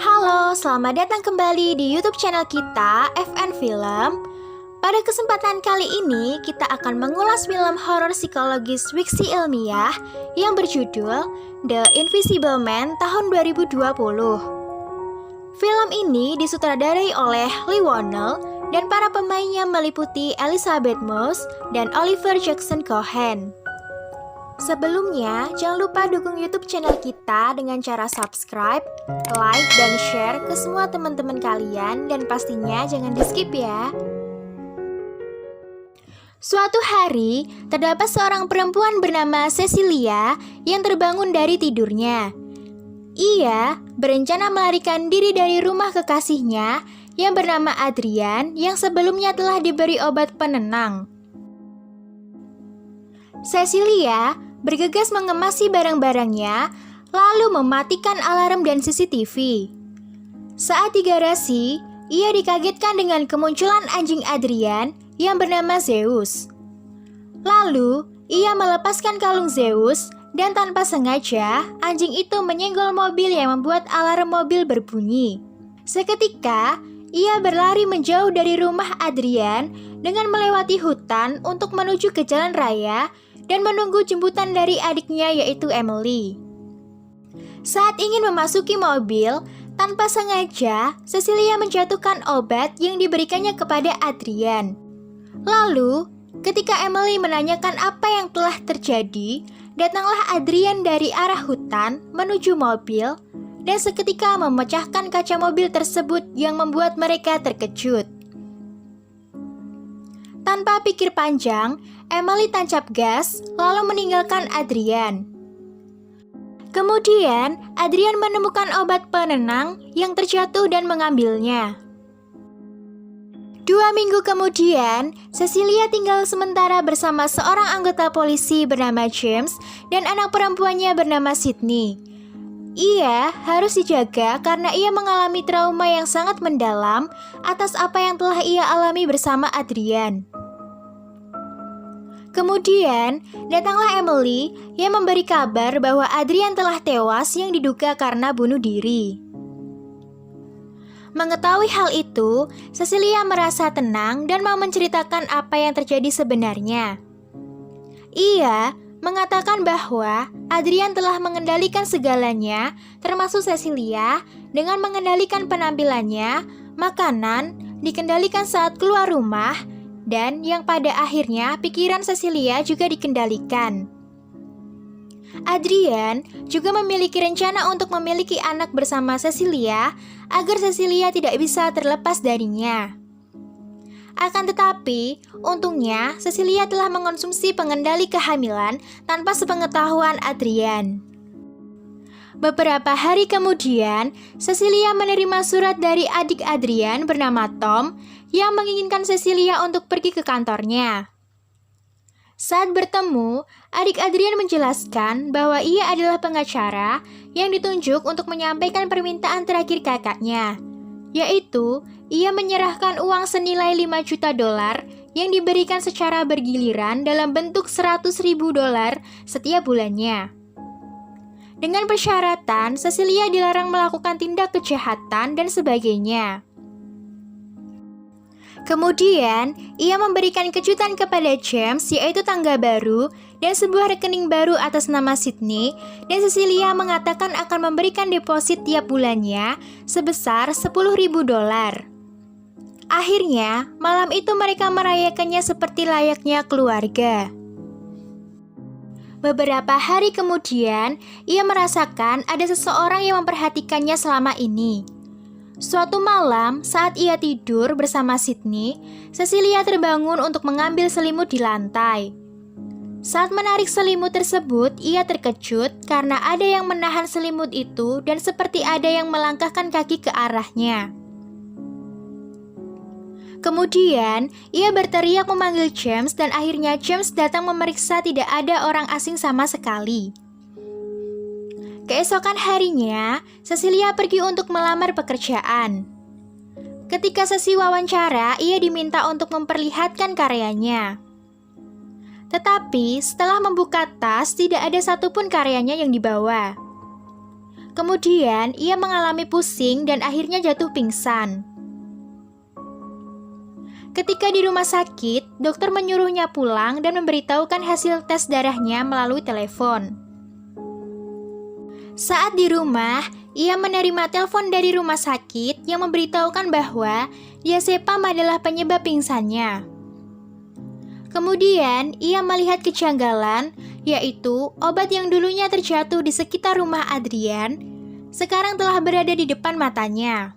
Halo, selamat datang kembali di YouTube channel kita, FN Film. Pada kesempatan kali ini, kita akan mengulas film horor psikologis fiksi ilmiah yang berjudul The Invisible Man tahun 2020. Film ini disutradarai oleh Lee Whannell dan para pemainnya meliputi Elizabeth Moss dan Oliver Jackson Cohen. Sebelumnya, jangan lupa dukung YouTube channel kita dengan cara subscribe, like, dan share ke semua teman-teman kalian, dan pastinya jangan di-skip ya. Suatu hari, terdapat seorang perempuan bernama Cecilia yang terbangun dari tidurnya. Ia berencana melarikan diri dari rumah kekasihnya yang bernama Adrian yang sebelumnya telah diberi obat penenang. Cecilia bergegas mengemasi barang-barangnya, lalu mematikan alarm dan CCTV. Saat di garasi, ia dikagetkan dengan kemunculan anjing Adrian yang bernama Zeus. Lalu, ia melepaskan kalung Zeus dan tanpa sengaja, anjing itu menyenggol mobil yang membuat alarm mobil berbunyi. Seketika, ia berlari menjauh dari rumah Adrian dengan melewati hutan untuk menuju ke jalan raya dan menunggu jemputan dari adiknya yaitu Emily. Saat ingin memasuki mobil, tanpa sengaja Cecilia menjatuhkan obat yang diberikannya kepada Adrian. Lalu, ketika Emily menanyakan apa yang telah terjadi, datanglah Adrian dari arah hutan menuju mobil dan seketika memecahkan kaca mobil tersebut yang membuat mereka terkejut. Tanpa pikir panjang, Emily tancap gas lalu meninggalkan Adrian. Kemudian, Adrian menemukan obat penenang yang terjatuh dan mengambilnya. 2 minggu kemudian, Cecilia tinggal sementara bersama seorang anggota polisi bernama James dan anak perempuannya bernama Sydney. Ia harus dijaga karena ia mengalami trauma yang sangat mendalam atas apa yang telah ia alami bersama Adrian. Kemudian, datanglah Emily yang memberi kabar bahwa Adrian telah tewas yang diduga karena bunuh diri. Mengetahui hal itu, Cecilia merasa tenang dan mau menceritakan apa yang terjadi sebenarnya. Ia mengatakan bahwa Adrian telah mengendalikan segalanya, termasuk Cecilia, dengan mengendalikan penampilannya, makanan, dikendalikan saat keluar rumah, dan yang pada akhirnya pikiran Cecilia juga dikendalikan. Adrian juga memiliki rencana untuk memiliki anak bersama Cecilia agar Cecilia tidak bisa terlepas darinya. Akan tetapi, untungnya Cecilia telah mengonsumsi pengendali kehamilan tanpa sepengetahuan Adrian. Beberapa hari kemudian, Cecilia menerima surat dari adik Adrian bernama Tom yang menginginkan Cecilia untuk pergi ke kantornya. Saat bertemu, adik Adrian menjelaskan bahwa ia adalah pengacara yang ditunjuk untuk menyampaikan permintaan terakhir kakaknya, yaitu ia menyerahkan uang senilai $5 juta yang diberikan secara bergiliran dalam bentuk $100.000 setiap bulannya. Dengan persyaratan, Cecilia dilarang melakukan tindak kejahatan dan sebagainya. Kemudian, ia memberikan kejutan kepada James yaitu tangga baru dan sebuah rekening baru atas nama Sydney, dan Cecilia mengatakan akan memberikan deposit tiap bulannya sebesar $10.000. Akhirnya, malam itu mereka merayakannya seperti layaknya keluarga. Beberapa hari kemudian, ia merasakan ada seseorang yang memperhatikannya selama ini. Suatu malam, saat ia tidur bersama Sydney, Cecilia terbangun untuk mengambil selimut di lantai. Saat menarik selimut tersebut, ia terkejut karena ada yang menahan selimut itu dan seperti ada yang melangkahkan kaki ke arahnya. Kemudian, ia berteriak memanggil James dan akhirnya James datang memeriksa tidak ada orang asing sama sekali. Keesokan harinya, Cecilia pergi untuk melamar pekerjaan. Ketika sesi wawancara, ia diminta untuk memperlihatkan karyanya. Tetapi setelah membuka tas, tidak ada satupun karyanya yang dibawa. Kemudian, ia mengalami pusing dan akhirnya jatuh pingsan. Ketika di rumah sakit, dokter menyuruhnya pulang dan memberitahukan hasil tes darahnya melalui telepon. Saat di rumah, ia menerima telepon dari rumah sakit yang memberitahukan bahwa diazepam adalah penyebab pingsannya. Kemudian, ia melihat kejanggalan, yaitu obat yang dulunya terjatuh di sekitar rumah Adrian, sekarang telah berada di depan matanya.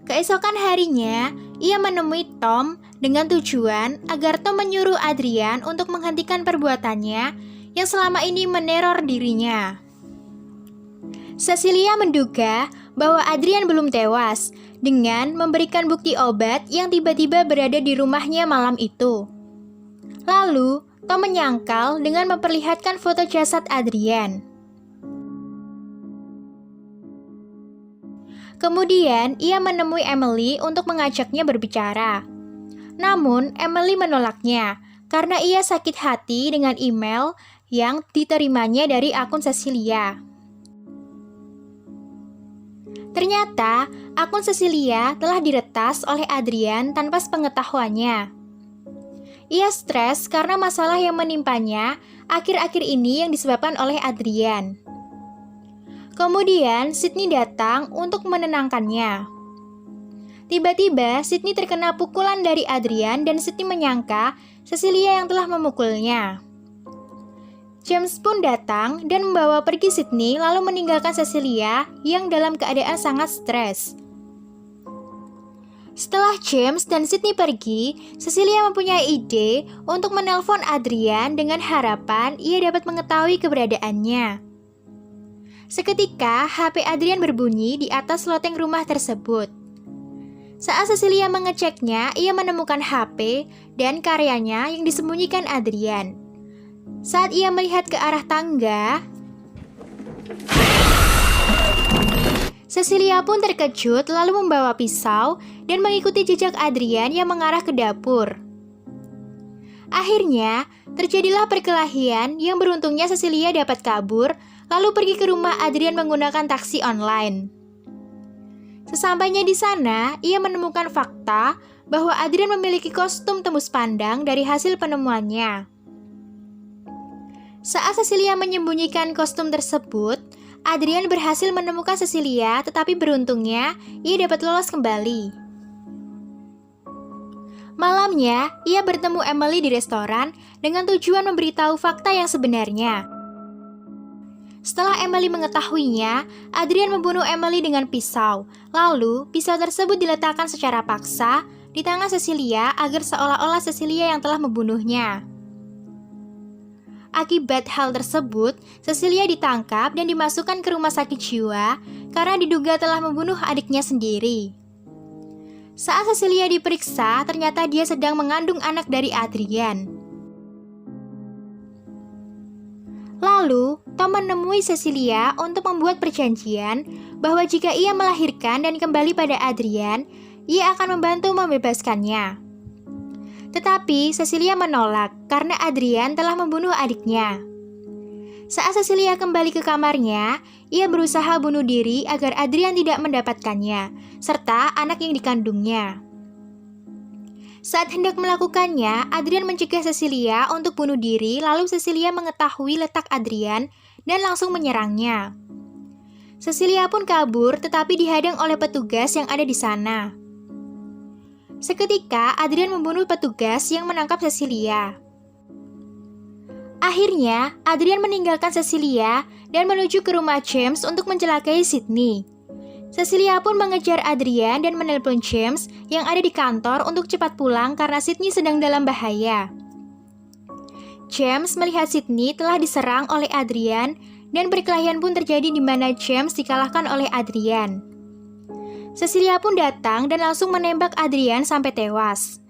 Keesokan harinya, ia menemui Tom dengan tujuan agar Tom menyuruh Adrian untuk menghentikan perbuatannya yang selama ini meneror dirinya. Cecilia menduga bahwa Adrian belum tewas dengan memberikan bukti obat yang tiba-tiba berada di rumahnya malam itu. Lalu, Tom menyangkal dengan memperlihatkan foto jasad Adrian. Kemudian, ia menemui Emily untuk mengajaknya berbicara. Namun, Emily menolaknya karena ia sakit hati dengan email yang diterimanya dari akun Cecilia. Ternyata, akun Cecilia telah diretas oleh Adrian tanpa sepengetahuannya. Ia stres karena masalah yang menimpanya akhir-akhir ini yang disebabkan oleh Adrian. Kemudian, Sydney datang untuk menenangkannya. Tiba-tiba, Sydney terkena pukulan dari Adrian dan Sydney menyangka Cecilia yang telah memukulnya. James pun datang dan membawa pergi Sydney lalu meninggalkan Cecilia yang dalam keadaan sangat stres. Setelah James dan Sydney pergi, Cecilia mempunyai ide untuk menelpon Adrian dengan harapan ia dapat mengetahui keberadaannya. Seketika, HP Adrian berbunyi di atas loteng rumah tersebut. Saat Cecilia mengeceknya, ia menemukan HP dan karyanya yang disembunyikan Adrian. Saat ia melihat ke arah tangga, Cecilia pun terkejut lalu membawa pisau dan mengikuti jejak Adrian yang mengarah ke dapur. Akhirnya, terjadilah perkelahian yang beruntungnya Cecilia dapat kabur lalu pergi ke rumah Adrian menggunakan taksi online. Sesampainya di sana, ia menemukan fakta bahwa Adrian memiliki kostum tembus pandang dari hasil penemuannya. Saat Cecilia menyembunyikan kostum tersebut, Adrian berhasil menemukan Cecilia, tetapi beruntungnya ia dapat lolos kembali. Malamnya, ia bertemu Emily di restoran dengan tujuan memberitahu fakta yang sebenarnya. Setelah Emily mengetahuinya, Adrian membunuh Emily dengan pisau. Lalu, pisau tersebut diletakkan secara paksa di tangan Cecilia agar seolah-olah Cecilia yang telah membunuhnya. Akibat hal tersebut, Cecilia ditangkap dan dimasukkan ke rumah sakit jiwa karena diduga telah membunuh adiknya sendiri. Saat Cecilia diperiksa, ternyata dia sedang mengandung anak dari Adrian. Lalu, Tom menemui Cecilia untuk membuat perjanjian bahwa jika ia melahirkan dan kembali pada Adrian, ia akan membantu membebaskannya. Tetapi Cecilia menolak karena Adrian telah membunuh adiknya. Saat Cecilia kembali ke kamarnya, ia berusaha bunuh diri agar Adrian tidak mendapatkannya, serta anak yang dikandungnya. Saat hendak melakukannya, Adrian mencegah Cecilia untuk bunuh diri, lalu Cecilia mengetahui letak Adrian dan langsung menyerangnya. Cecilia pun kabur tetapi dihadang oleh petugas yang ada di sana. Seketika, Adrian membunuh petugas yang menangkap Cecilia. Akhirnya, Adrian meninggalkan Cecilia dan menuju ke rumah James untuk mencelakai Sydney. Cecilia pun mengejar Adrian dan menelpon James yang ada di kantor untuk cepat pulang karena Sydney sedang dalam bahaya. James melihat Sydney telah diserang oleh Adrian dan perkelahian pun terjadi di mana James dikalahkan oleh Adrian. Cecilia pun datang dan langsung menembak Adrian sampai tewas.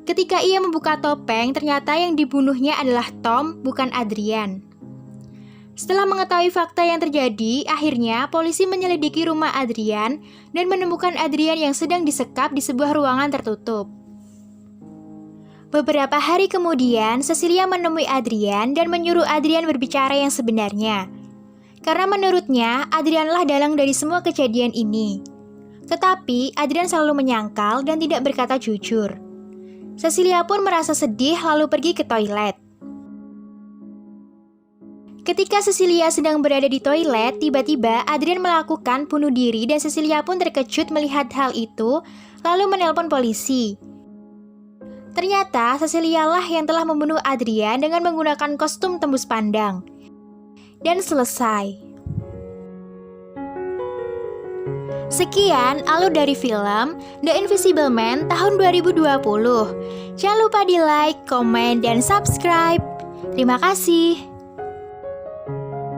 Ketika ia membuka topeng, ternyata yang dibunuhnya adalah Tom, bukan Adrian. Setelah mengetahui fakta yang terjadi, akhirnya polisi menyelidiki rumah Adrian dan menemukan Adrian yang sedang disekap di sebuah ruangan tertutup. Beberapa hari kemudian, Cecilia menemui Adrian dan menyuruh Adrian berbicara yang sebenarnya. Karena menurutnya Adrianlah dalang dari semua kejadian ini. Tetapi Adrian selalu menyangkal dan tidak berkata jujur. Cecilia pun merasa sedih lalu pergi ke toilet. Ketika Cecilia sedang berada di toilet, tiba-tiba Adrian melakukan bunuh diri dan Cecilia pun terkejut melihat hal itu, lalu menelpon polisi. Ternyata Cecilia lah yang telah membunuh Adrian dengan menggunakan kostum tembus pandang. Dan selesai. Sekian alur dari film The Invisible Man tahun 2020. Jangan lupa di like, komen, dan subscribe. Terima kasih.